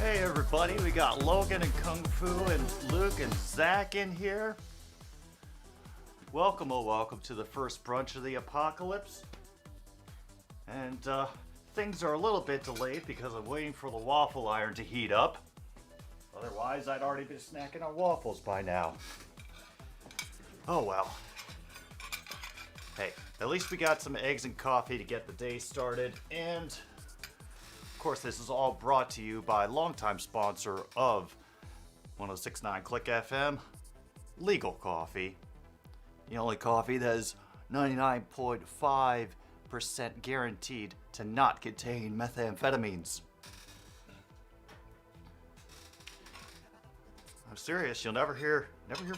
Hey everybody, we got Logan and Kung Fu and Luke and Zach in here. Welcome, welcome to the first brunch of the apocalypse. And things are a little bit delayed because I'm waiting for the waffle iron to heat up. Otherwise, I'd already been snacking on waffles by now. Oh well. Hey, at least we got some eggs and coffee to get the day started, and of course this is all brought to you by longtime sponsor of 1069 Click FM, Legal Coffee. The only coffee that is 99.5% guaranteed to not contain methamphetamines. I'm serious, you'll never hear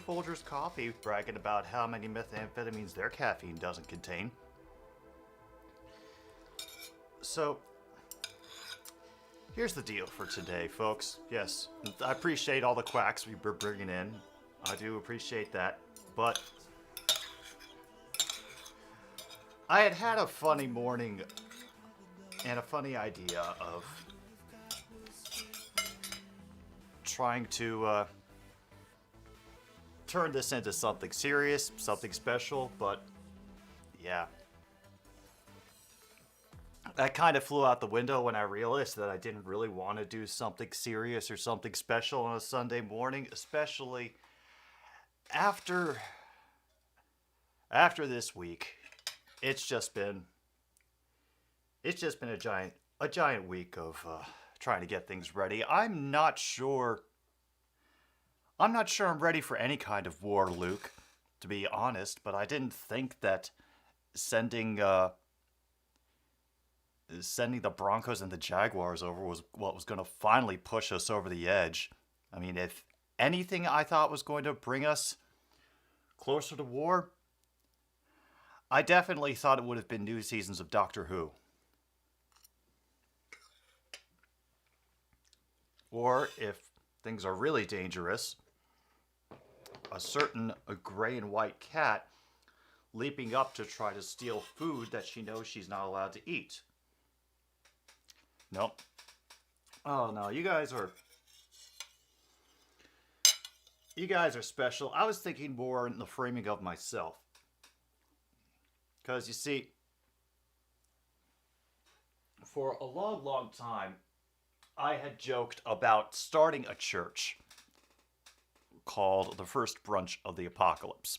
Folgers Coffee bragging about how many methamphetamines their caffeine doesn't contain. So, here's the deal for today, folks. Yes, I appreciate all the quacks we're bringing in. I do appreciate that. But I had a funny morning and a funny idea of trying to turn this into something serious, something special, but yeah. That kind of flew out the window when I realized that I didn't really want to do something serious or something special on a Sunday morning, especially after this week. It's just been a giant week of trying to get things ready. I'm not sure I'm ready for any kind of war, Luke, to be honest, but I didn't think that sending the Broncos and the Jaguars over was what was going to finally push us over the edge. I mean, if anything I thought was going to bring us closer to war, I definitely thought it would have been new seasons of Doctor Who. Or if things are really dangerous, a certain gray and white cat leaping up to try to steal food that she knows she's not allowed to eat. Nope. Oh no, you guys are special. I was thinking more in the framing of myself. Because you see, for a long, long time, I had joked about starting a church called the First Brunch of the Apocalypse.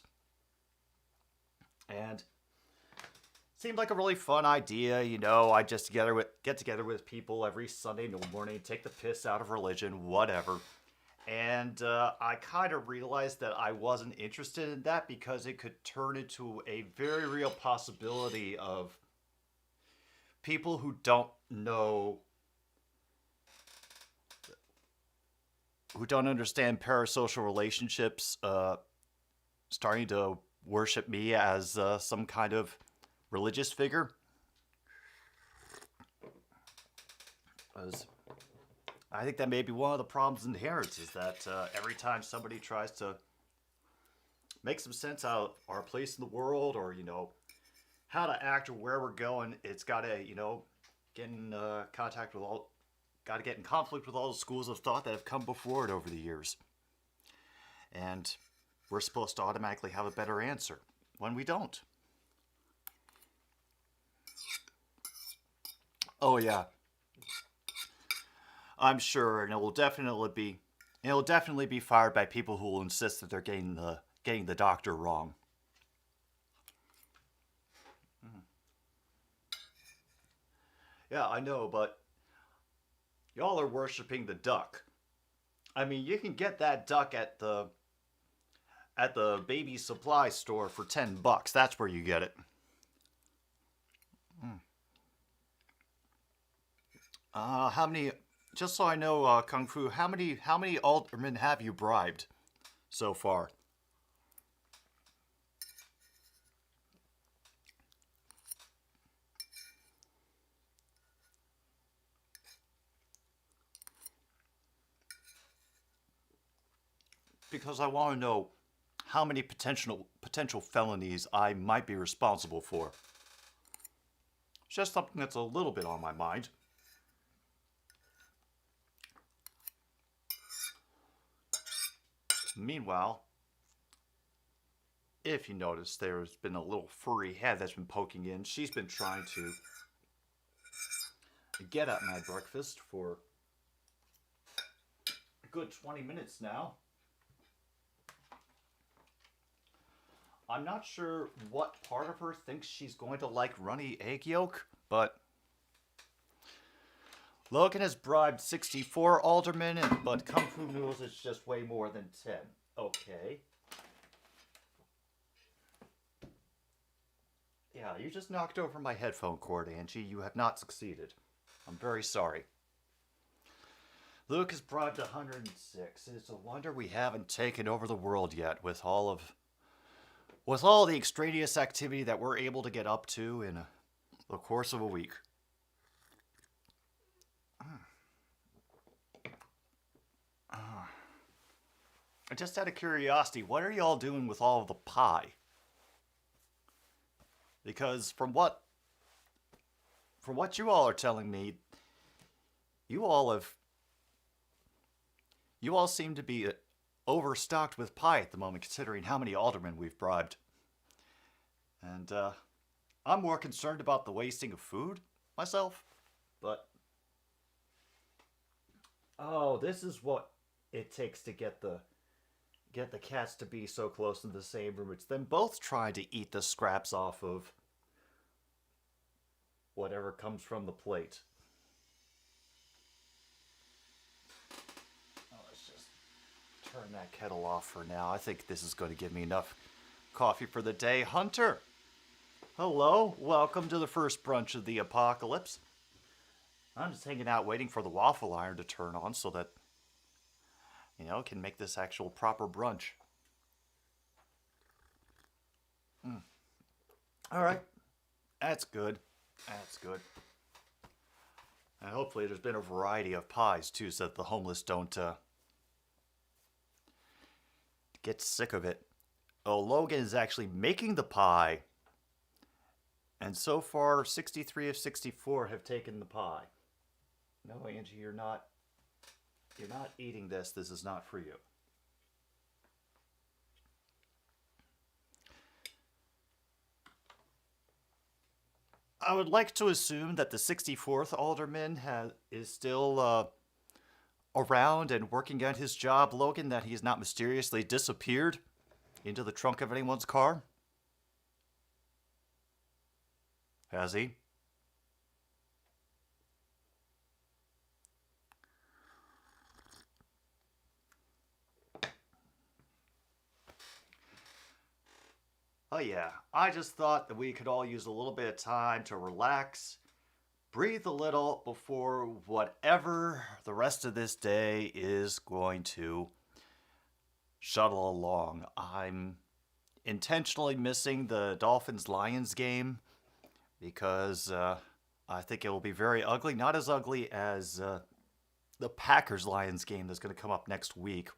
And it seemed like a really fun idea, you know. I just get together with people every Sunday morning, take the piss out of religion, whatever. And I kind of realized that I wasn't interested in that because it could turn into a very real possibility of people who don't understand parasocial relationships starting to worship me as some kind of religious figure. I think that may be one of the problems inherent is that every time somebody tries to make some sense out of our place in the world or, you know, how to act or where we're going, it's got to, you know, get in conflict with all the schools of thought that have come before it over the years. And we're supposed to automatically have a better answer when we don't. Oh yeah. I'm sure, and it will definitely be fired by people who will insist that they're getting the doctor wrong. Yeah, I know, but y'all are worshiping the duck. I mean, you can get that duck at the baby supply store for $10. That's where you get it. How many? Just so I know, Kung Fu, how many aldermen have you bribed so far? Because I want to know how many potential felonies I might be responsible for. It's just something that's a little bit on my mind. Meanwhile, if you notice, there's been a little furry head that's been poking in. She's been trying to get at my breakfast for a good 20 minutes now. I'm not sure what part of her thinks she's going to like runny egg yolk, but Logan has bribed 64 aldermen, but Kung Fu Noodles is just way more than 10. Okay. Yeah, you just knocked over my headphone cord, Angie. You have not succeeded. I'm very sorry. Luke has bribed 106. It's a wonder we haven't taken over the world yet with all the extraneous activity that we're able to get up to in the course of a week. Just out of curiosity, what are y'all doing with all of the pie? Because from what you all are telling me, you all seem to be overstocked with pie at the moment, considering how many aldermen we've bribed. And I'm more concerned about the wasting of food myself. But this is what it takes to get the cats to be so close in the same room. It's them both trying to eat the scraps off of whatever comes from the plate. Let's just turn that kettle off for now. I think this is going to give me enough coffee for the day. Hunter! Hello, welcome to the first brunch of the apocalypse. I'm just hanging out waiting for the waffle iron to turn on so that, can make this actual proper brunch. Alright, that's good. That's good. And hopefully there's been a variety of pies too, so that the homeless don't get sick of it. Oh, Logan is actually making the pie. And so far, 63 of 64 have taken the pie. No, Angie, you're not eating this. This is not for you. I would like to assume that the 64th alderman is still around and working at his job, Logan, that he's not mysteriously disappeared into the trunk of anyone's car. Has he? Oh yeah, I just thought that we could all use a little bit of time to relax, breathe a little before whatever the rest of this day is going to shuttle along. I'm intentionally missing the Dolphins-Lions game because I think it will be very ugly. Not as ugly as the Packers-Lions game that's going to come up next week,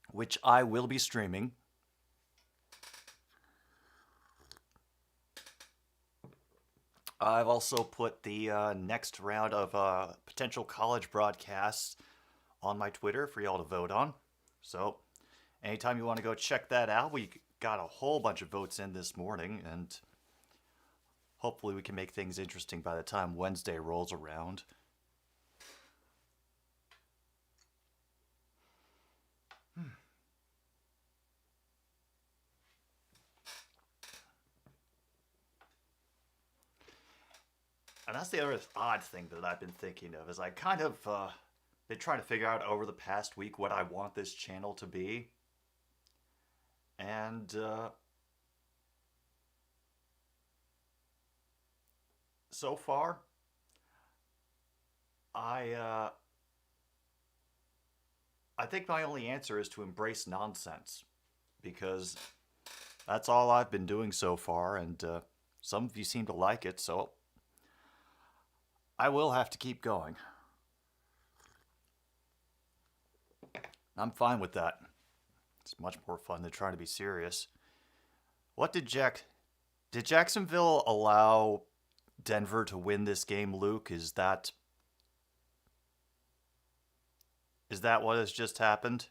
which I will be streaming. I've also put the next round of potential college broadcasts on my Twitter for y'all to vote on. So anytime you want to go check that out, we got a whole bunch of votes in this morning, and hopefully we can make things interesting by the time Wednesday rolls around. And that's the other odd thing that I've been thinking of, is I kind of been trying to figure out over the past week what I want this channel to be. And so far, I think my only answer is to embrace nonsense, because that's all I've been doing so far, and some of you seem to like it, so I will have to keep going. I'm fine with that. It's much more fun than trying to be serious. What did Jacksonville allow Denver to win this game, Luke? Is that what has just happened?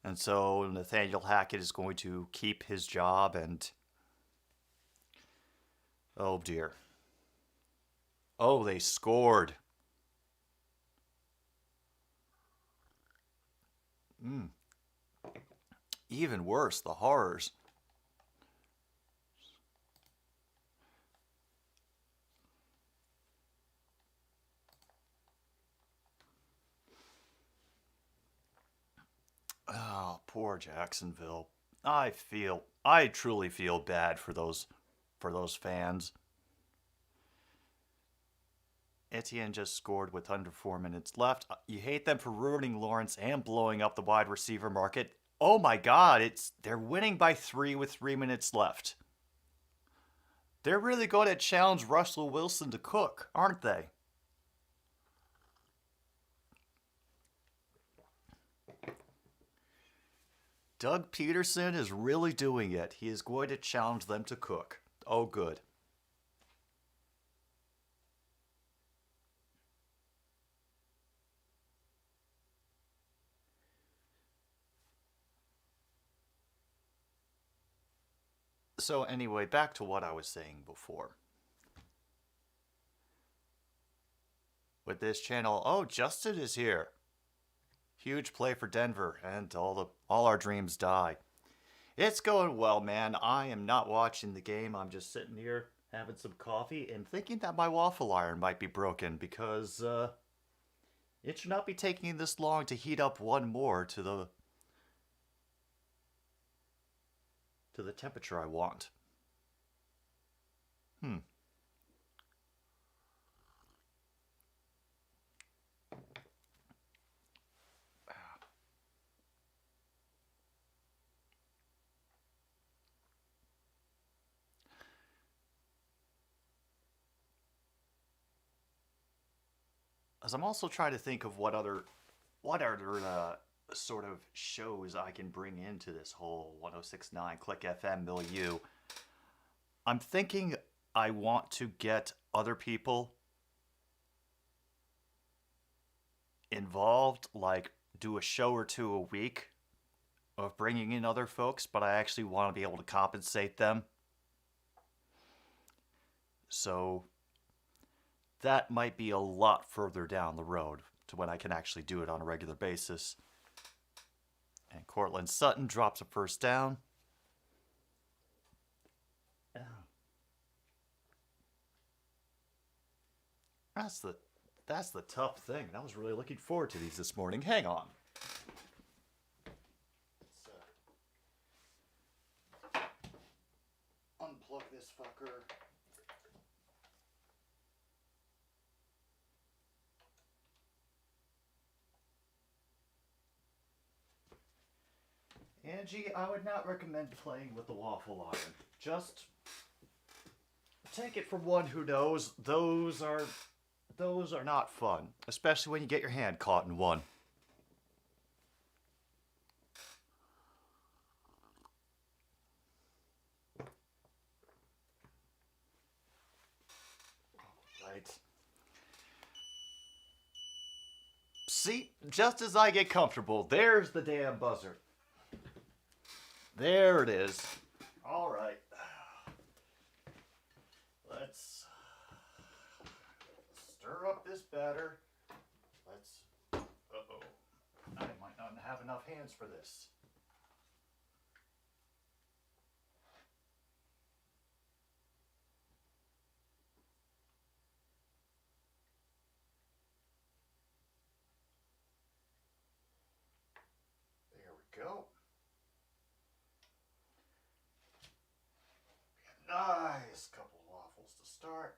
And so Nathaniel Hackett is going to keep his job and. Oh dear. Oh, they scored. Mm. Even worse, the horrors. Oh, poor Jacksonville. I truly feel bad for those fans. Etienne just scored with under 4 minutes left. You hate them for ruining Lawrence and blowing up the wide receiver market. Oh my God! They're winning by 3 with 3 minutes left. They're really going to challenge Russell Wilson to cook, aren't they? Doug Peterson is really doing it. He is going to challenge them to cook. Oh, good. So, anyway, back to what I was saying before. With this channel, oh, Justin is here. Huge play for Denver, and all our dreams die. It's going well, man. I am not watching the game. I'm just sitting here having some coffee and thinking that my waffle iron might be broken because it should not be taking this long to heat up one more to the temperature I want. Hmm. As I'm also trying to think of what other sort of shows I can bring into this whole 1069 Click FM milieu. I'm thinking I want to get other people involved, like do a show or two a week of bringing in other folks, but I actually want to be able to compensate them. So that might be a lot further down the road to when I can actually do it on a regular basis. And Cortland Sutton drops a first down. That's the that's the tough thing. I was really looking forward to these this morning. Hang on. Let's unplug this fucker. Angie, I would not recommend playing with the waffle iron. Just take it from one who knows. Those are not fun, especially when you get your hand caught in one. Right. See, just as I get comfortable, there's the damn buzzer. There it is. All right. Let's stir up this batter. Uh-oh. I might not have enough hands for this. There we go. Nice couple of waffles to start.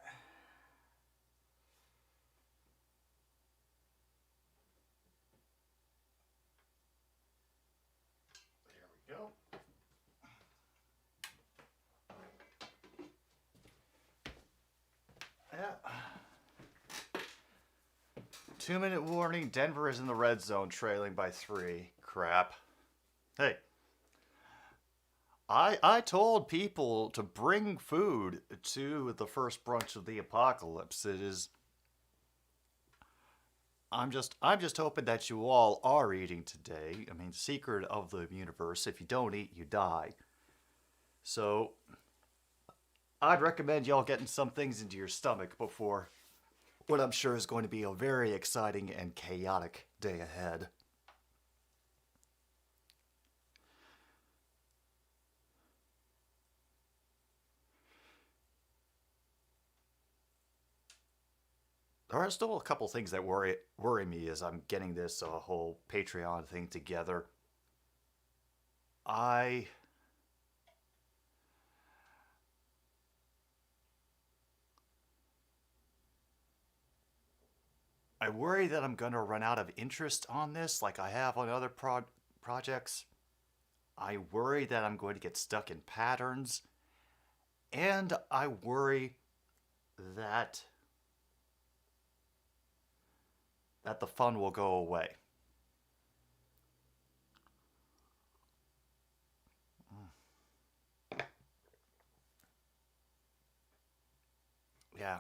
There we go. Yeah. 2-minute warning. Denver is in the red zone, trailing by 3. Crap. Hey. I told people to bring food to the first brunch of the apocalypse. I'm just hoping that you all are eating today. I mean, secret of the universe, if you don't eat, you die. So, I'd recommend y'all getting some things into your stomach before what I'm sure is going to be a very exciting and chaotic day ahead. There are still a couple things that worry me as I'm getting this whole Patreon thing together. I I worry that I'm going to run out of interest on this like I have on other projects. I worry that I'm going to get stuck in patterns, and I worry that the fun will go away. Yeah.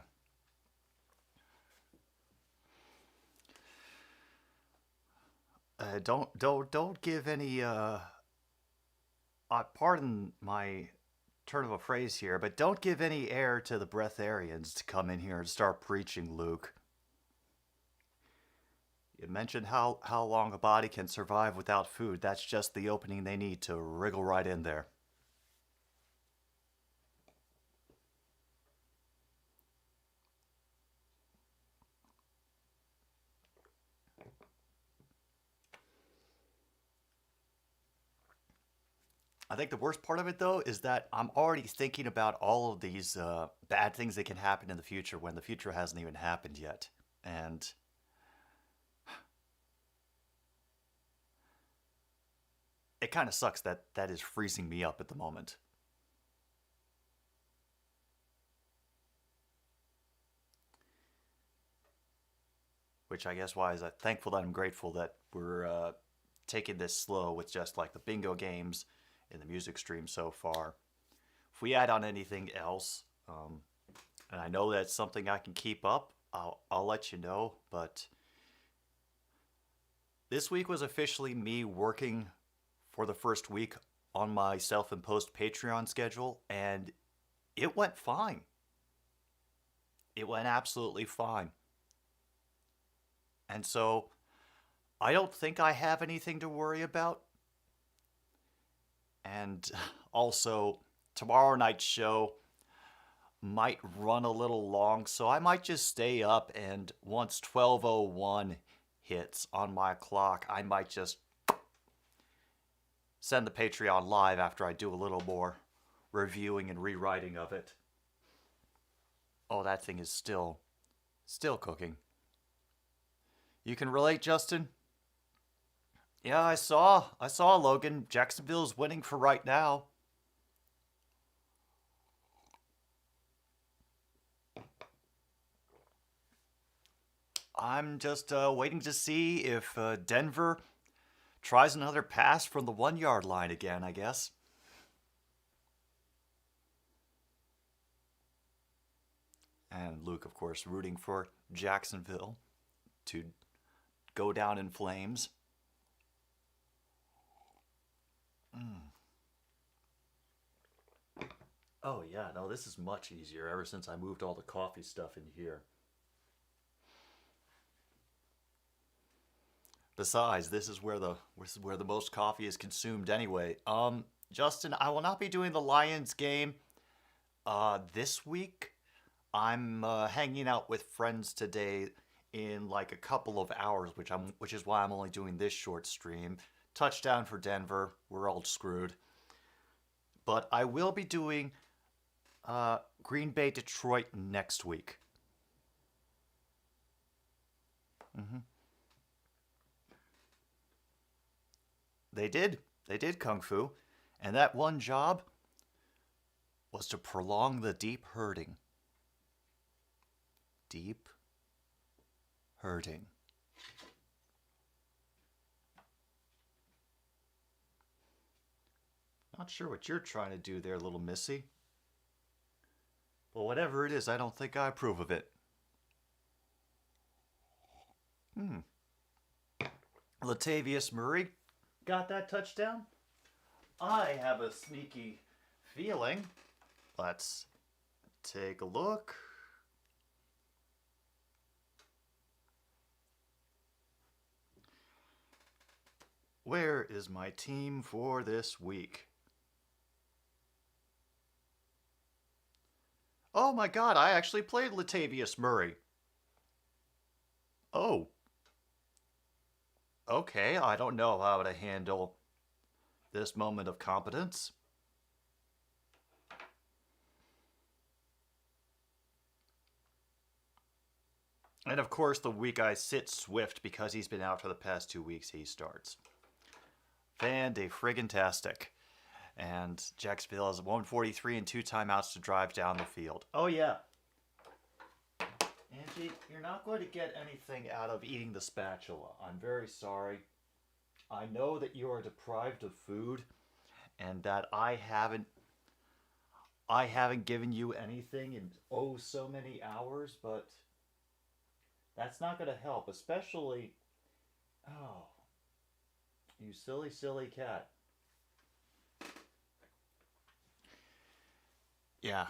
Don't give any pardon my turn of a phrase here, but don't give any air to the breatharians to come in here and start preaching, Luke. You mentioned how long a body can survive without food. That's just the opening they need to wriggle right in there. I think the worst part of it, though, is that I'm already thinking about all of these bad things that can happen in the future when the future hasn't even happened yet. And it kind of sucks that that is freezing me up at the moment. Which I guess why is I'm thankful that I'm grateful that we're taking this slow with just like the bingo games and the music stream so far. If we add on anything else, and I know that's something I can keep up, I'll let you know. But this week was officially me working for the first week on my self-imposed Patreon schedule, and it went fine. It went absolutely fine. And so I don't think I have anything to worry about. And also, tomorrow night's show might run a little long, so I might just stay up, and once 12:01 hits on my clock, I might just send the Patreon live after I do a little more reviewing and rewriting of it. Oh, that thing is still cooking. You can relate, Justin? Yeah, I saw Logan. Jacksonville's winning for right now. I'm just waiting to see if Denver tries another pass from the 1 yard line again, I guess. And Luke, of course, rooting for Jacksonville to go down in flames. Mm. Oh, yeah, no, this is much easier ever since I moved all the coffee stuff in here. Besides, this is where the most coffee is consumed anyway. Justin, I will not be doing the Lions game this week. I'm hanging out with friends today in like a couple of hours, which is why I'm only doing this short stream. Touchdown for Denver. We're all screwed. But I will be doing Green Bay Detroit next week. Hmm. They did. They did kung fu, and that one job was to prolong the deep hurting. Deep hurting. Not sure what you're trying to do there, little missy. Well, whatever it is, I don't think I approve of it. Hmm. Latavius Murray got that touchdown? I have a sneaky feeling. Let's take a look. Where is my team for this week? Oh my god, I actually played Latavius Murray. Oh, okay, I don't know how to handle this moment of competence. And of course, the week I sit Swift because he's been out for the past 2 weeks, he starts. Fan-de-friggin-tastic. And Jacksonville has 143 and 2 timeouts to drive down the field. Oh, yeah. Angie, you're not going to get anything out of eating the spatula. I'm very sorry. I know that you are deprived of food and that I haven't given you anything in oh so many hours, but that's not going to help, especially oh, you silly silly cat. Yeah.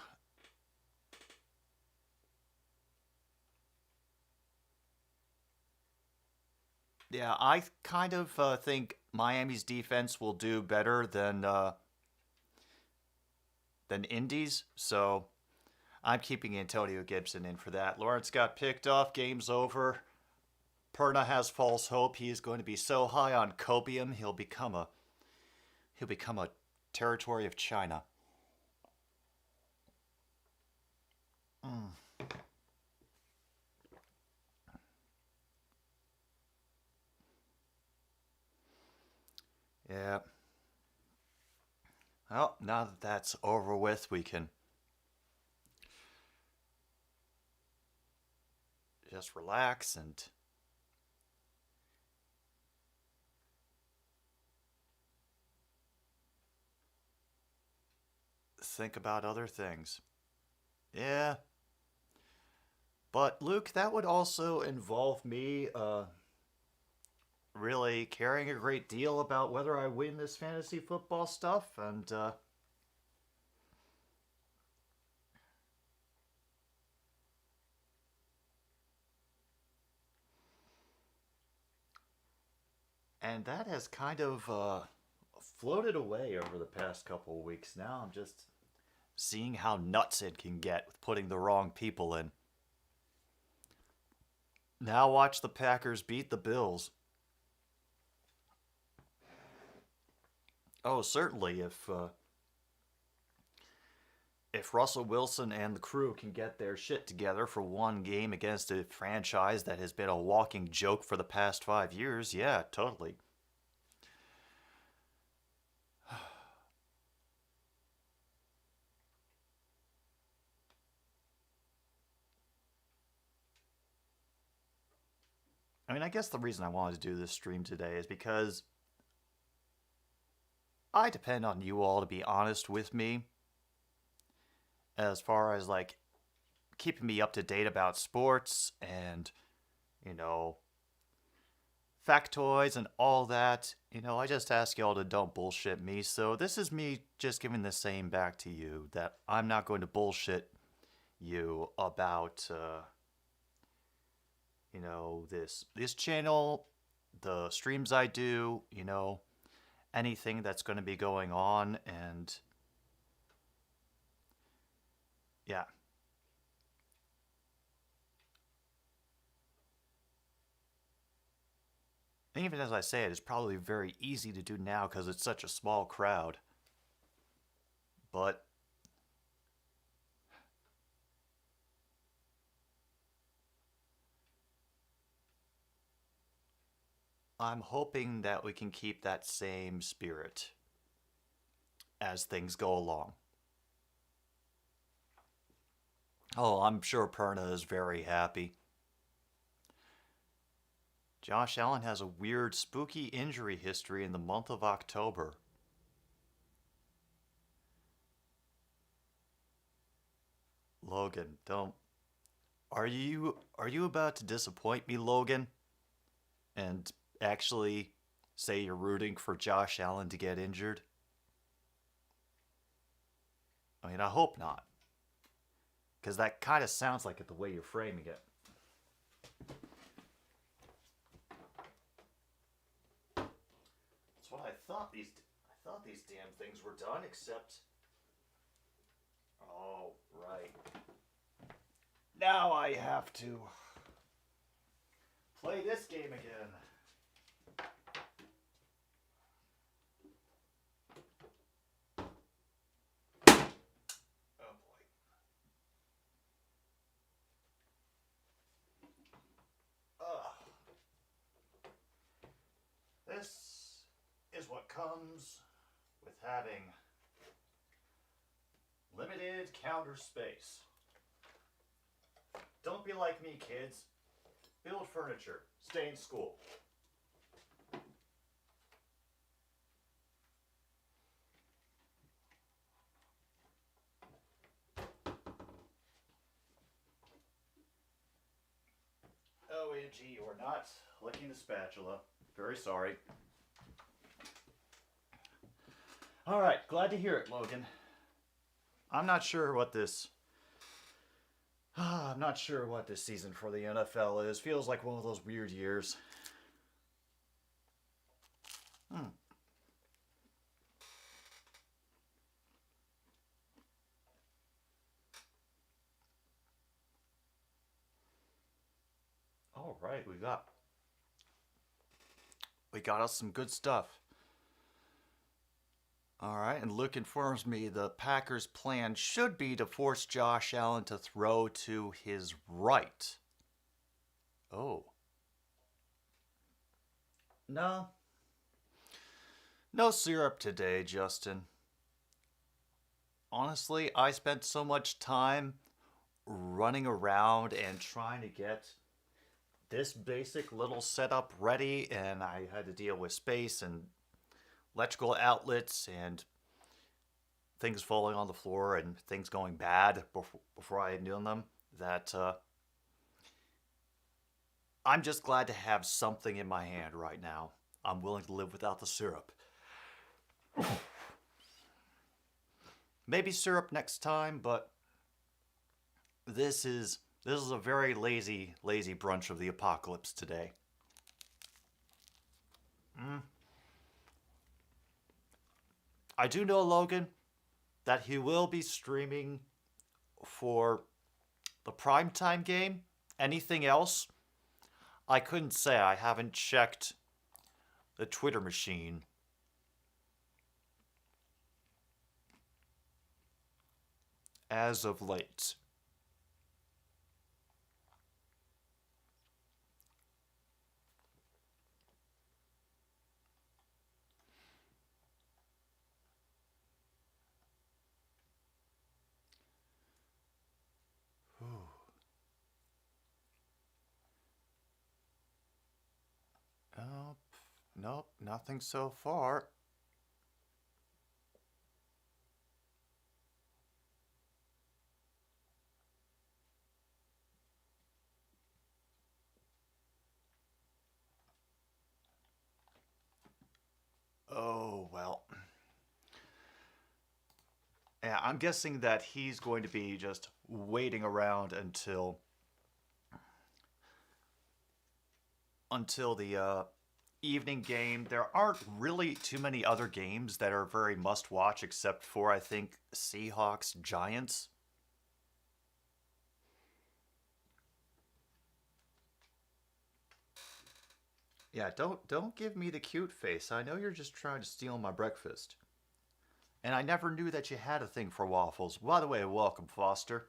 Yeah, I kind of think Miami's defense will do better than Indy's, so I'm keeping Antonio Gibson in for that. Lawrence got picked off. Game's over. Perna has false hope. He is going to be so high on copium he'll become a territory of China. Mm. Yeah. Well, now that that's over with, we can just relax and think about other things. Yeah. But Luke, that would also involve me really caring a great deal about whether I win this fantasy football stuff, and that has kind of floated away over the past couple of weeks. Now I'm just seeing how nuts it can get with putting the wrong people in. Now watch the Packers beat the Bills. Oh, certainly if Russell Wilson and the crew can get their shit together for one game against a franchise that has been a walking joke for the past 5 years, yeah, totally. I mean, I guess the reason I wanted to do this stream today is because I depend on you all to be honest with me as far as like keeping me up to date about sports and, you know, factoids and all that. I just ask y'all to don't bullshit me. So this is me just giving the same back to you that I'm not going to bullshit you about, this channel, the streams I do, anything that's going to be going on, and yeah. And even as I say it, it's probably very easy to do now because it's such a small crowd. But I'm hoping that we can keep that same spirit as things go along. Oh, I'm sure Perna is very happy. Josh Allen has a weird, spooky injury history in the month of October. Logan, don't. Are you about to disappoint me, Logan? and actually say you're rooting for Josh Allen to get injured? I mean, I hope not. Because that kind of sounds like it the way you're framing it. That's what I thought these damn things were done, except. Oh, right. Now I have to play this game again. Oh boy. Ugh. This is what comes with having limited counter space. Don't be like me, kids. Build furniture. Stay in school. OMG, you are not licking the spatula. Very sorry. Alright, glad to hear it, Logan. I'm not sure what this season for the NFL is. Feels like one of those weird years. All right, we got us some good stuff. All right, and Luke informs me the Packers' plan should be to force Josh Allen to throw to his right. Oh. No. No syrup today, Justin. Honestly, I spent so much time running around and trying to get this basic little setup ready, and I had to deal with space and electrical outlets and things falling on the floor and things going bad before I had done them, that I'm just glad to have something in my hand right now. I'm willing to live without the syrup. Maybe syrup next time, but this is a very lazy brunch of the apocalypse today. I do know, Logan, that he will be streaming for the primetime game. Anything else? I couldn't say. I haven't checked the Twitter machine. As of late. Nope, nothing so far. Oh, well. Yeah, I'm guessing that he's going to be just waiting around until the evening game. There aren't really too many other games that are very must watch except for, I think, Seahawks Giants. Yeah, don't give me the cute face. I know you're just trying to steal my breakfast. And I never knew that you had a thing for waffles. By the way, welcome, Foster.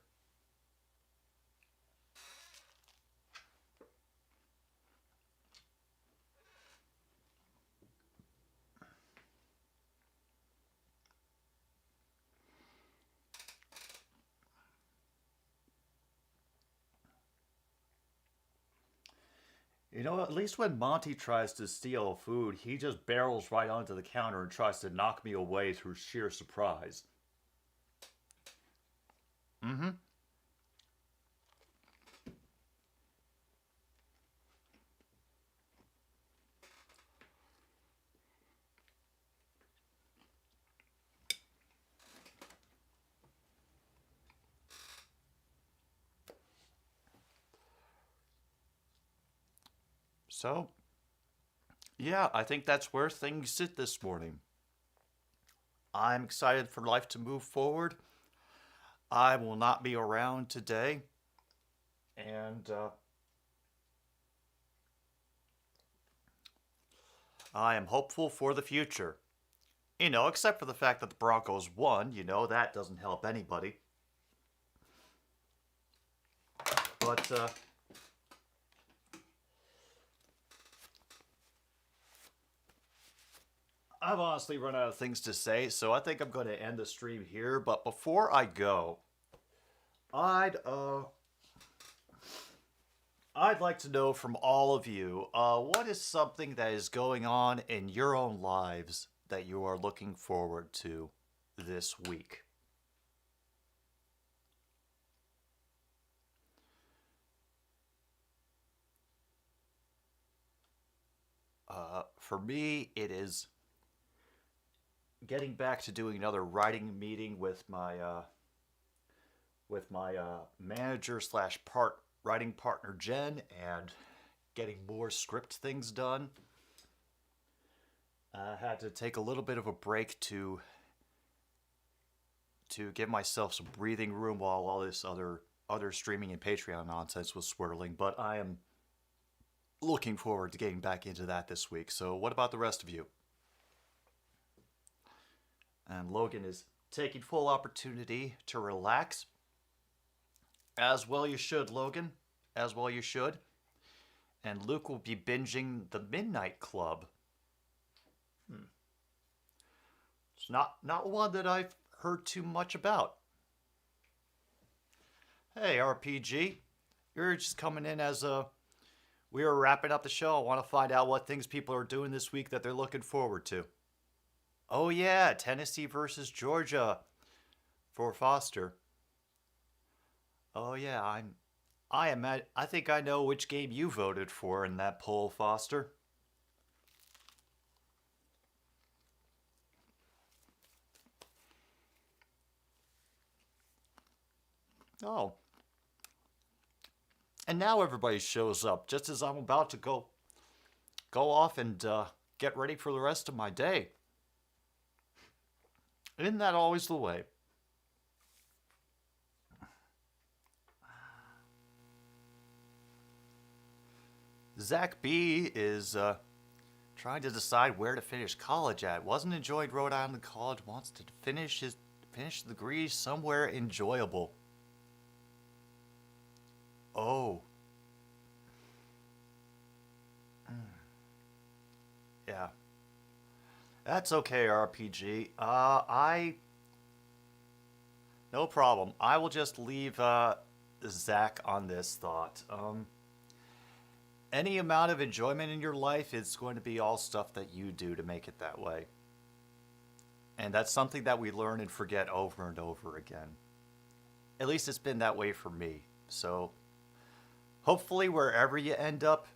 You know, at least when Monty tries to steal food, he just barrels right onto the counter and tries to knock me away through sheer surprise. Mm-hmm. So, yeah, I think that's where things sit this morning. I'm excited for life to move forward. I will not be around today, and I am hopeful for the future. Except for the fact that the Broncos won, that doesn't help anybody. But, I've honestly run out of things to say, so I think I'm going to end the stream here. But before I go, I'd like to know from all of you, what is something that is going on in your own lives that you are looking forward to this week? For me, it is getting back to doing another writing meeting with my manager slash writing partner Jen, and getting more script things done. I had to take a little bit of a break to give myself some breathing room while all this other streaming and Patreon nonsense was swirling, but I am looking forward to getting back into that this week. So what about the rest of you? And Logan is taking full opportunity to relax. As well you should, Logan. As well you should. And Luke will be binging The Midnight Club. It's not one that I've heard too much about. Hey, RPG. You're just coming in as we were wrapping up the show. I want to find out what things people are doing this week that they're looking forward to. Oh yeah, Tennessee versus Georgia for Foster. Oh yeah, I think I know which game you voted for in that poll, Foster. Oh. And now everybody shows up just as I'm about to go off and get ready for the rest of my day. Isn't that always the way? Zach B is trying to decide where to finish college at. Wasn't enjoying Rhode Island College. Wants to finish the degree somewhere enjoyable. Oh. Yeah. That's okay, RPG. No problem. I will just leave Zach on this thought. Any amount of enjoyment in your life is going to be all stuff that you do to make it that way. And that's something that we learn and forget over and over again. At least it's been that way for me. So hopefully wherever you end up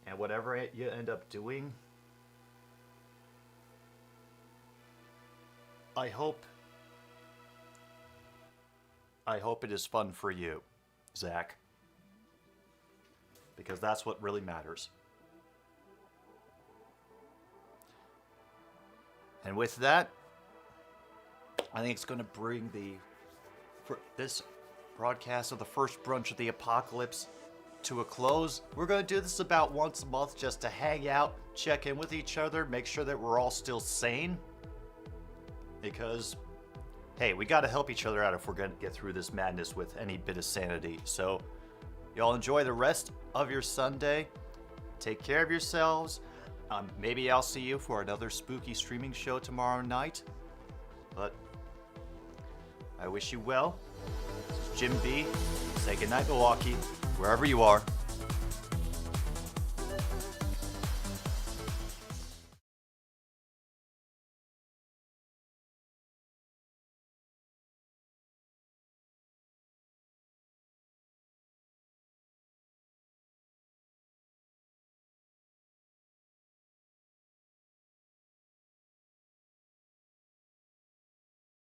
and whatever you end up doing, I hope it is fun for you, Zach. Because that's what really matters. And with that, I think it's going to bring this broadcast of the first brunch of the apocalypse to a close. We're going to do this about once a month just to hang out, check in with each other, make sure that we're all still sane. Because, hey, we got to help each other out if we're going to get through this madness with any bit of sanity. So, y'all enjoy the rest of your Sunday. Take care of yourselves. Maybe I'll see you for another spooky streaming show tomorrow night. But I wish you well. This is Jim B. Say goodnight, Milwaukee, wherever you are.